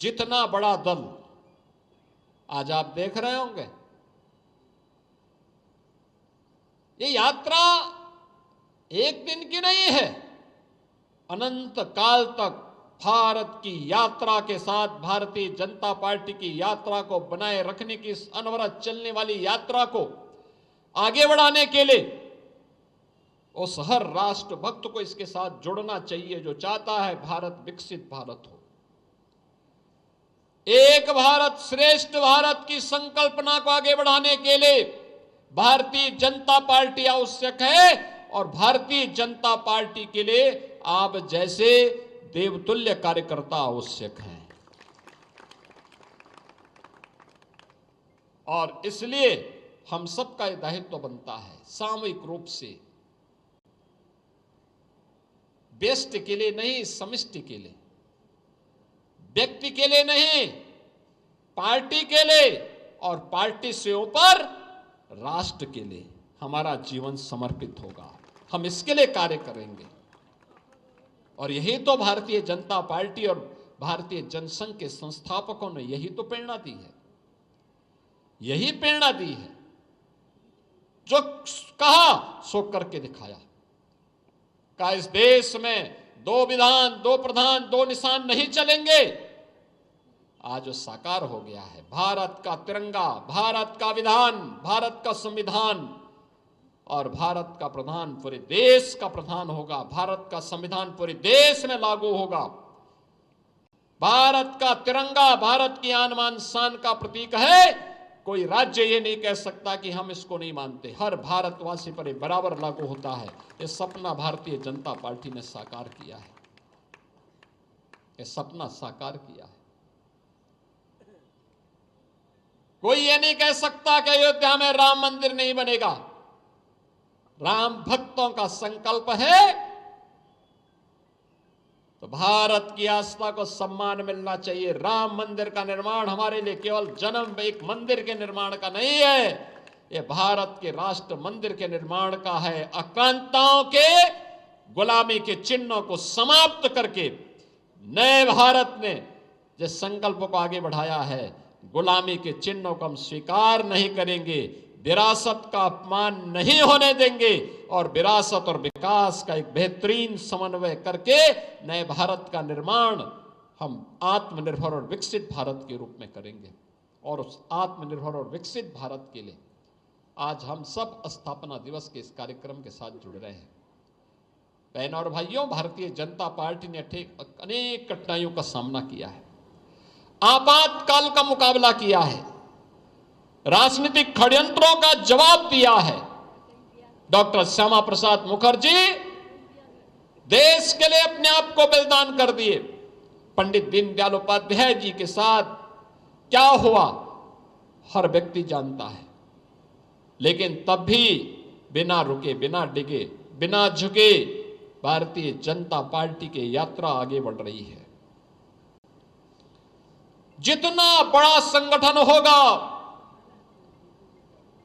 जितना बड़ा दल आज आप देख रहे होंगे, ये यात्रा एक दिन की नहीं है, अनंत काल तक भारत की यात्रा के साथ, भारतीय जनता पार्टी की यात्रा को बनाए रखने की इस अनवरत चलने वाली यात्रा को आगे बढ़ाने के लिए उस हर राष्ट्र भक्त को इसके साथ जुड़ना चाहिए जो चाहता है भारत विकसित भारत हो। एक भारत श्रेष्ठ भारत की संकल्पना को आगे बढ़ाने के लिए भारतीय जनता पार्टी आवश्यक है और भारतीय जनता पार्टी के लिए आप जैसे देवतुल्य कार्यकर्ता आवश्यक हैं। और इसलिए हम सबका यह दायित्व बनता है सामूहिक रूप से, व्यष्टि के लिए नहीं, समष्टि के लिए, व्यक्ति के लिए नहीं, पार्टी के लिए, और पार्टी से ऊपर राष्ट्र के लिए हमारा जीवन समर्पित होगा। हम इसके लिए कार्य करेंगे और यही तो भारतीय जनता पार्टी और भारतीय जनसंघ के संस्थापकों ने यही तो प्रेरणा दी है, यही प्रेरणा दी है। जो कहा सो करके दिखाया। का इस देश में दो विधान, दो प्रधान, दो निशान नहीं चलेंगे, आज साकार हो गया है। भारत का तिरंगा, भारत का विधान, भारत का संविधान और भारत का प्रधान पूरे देश का प्रधान होगा। भारत का संविधान पूरे देश में लागू होगा। भारत का तिरंगा भारत की आन बान शान का प्रतीक है। कोई राज्य ये नहीं कह सकता कि हम इसको नहीं मानते। हर भारतवासी पर बराबर लागू होता है। ये सपना भारतीय जनता पार्टी ने साकार किया है, ये सपना साकार किया है। कोई ये नहीं कह सकता कि अयोध्या में राम मंदिर नहीं बनेगा। राम भक्तों का संकल्प है तो भारत की आस्था को सम्मान मिलना चाहिए। राम मंदिर का निर्माण हमारे लिए केवल जन्म एक मंदिर के निर्माण का नहीं है, ये भारत के राष्ट्र मंदिर के निर्माण का है। आक्रांताओं के गुलामी के चिन्हों को समाप्त करके नए भारत ने जिस संकल्प को आगे बढ़ाया है, गुलामी के चिन्हों को हम स्वीकार नहीं करेंगे, विरासत का अपमान नहीं होने देंगे और विरासत और विकास का एक बेहतरीन समन्वय करके नए भारत का निर्माण हम आत्मनिर्भर और विकसित भारत के रूप में करेंगे। और उस आत्मनिर्भर और विकसित भारत के लिए आज हम सब स्थापना दिवस के इस कार्यक्रम के साथ जुड़ रहे हैं। बहनों और भाइयों, भारतीय जनता पार्टी ने अनेक कठिनाइयों का सामना किया है, आपातकाल का मुकाबला किया है, राजनीतिक षड्यंत्रों का जवाब दिया है। डॉक्टर श्यामा प्रसाद मुखर्जी देश के लिए अपने आप को बलिदान कर दिए। पंडित दीनदयाल उपाध्याय जी के साथ क्या हुआ हर व्यक्ति जानता है, लेकिन तब भी बिना रुके, बिना डिगे, बिना झुके भारतीय जनता पार्टी की यात्रा आगे बढ़ रही है। जितना बड़ा संगठन होगा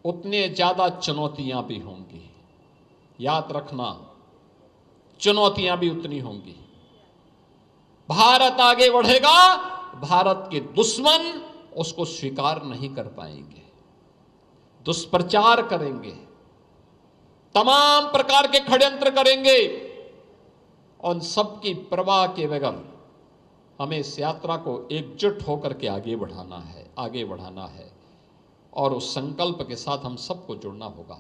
उतने ज्यादा चुनौतियां भी होंगी। याद रखना, चुनौतियां भी उतनी होंगी। भारत आगे बढ़ेगा, भारत के दुश्मन उसको स्वीकार नहीं कर पाएंगे, दुष्प्रचार करेंगे, तमाम प्रकार के षड्यंत्र करेंगे। उन सबकी परवाह के बगैर हमें इस यात्रा को एकजुट होकर के आगे बढ़ाना है और उस संकल्प के साथ हम सबको जुड़ना होगा।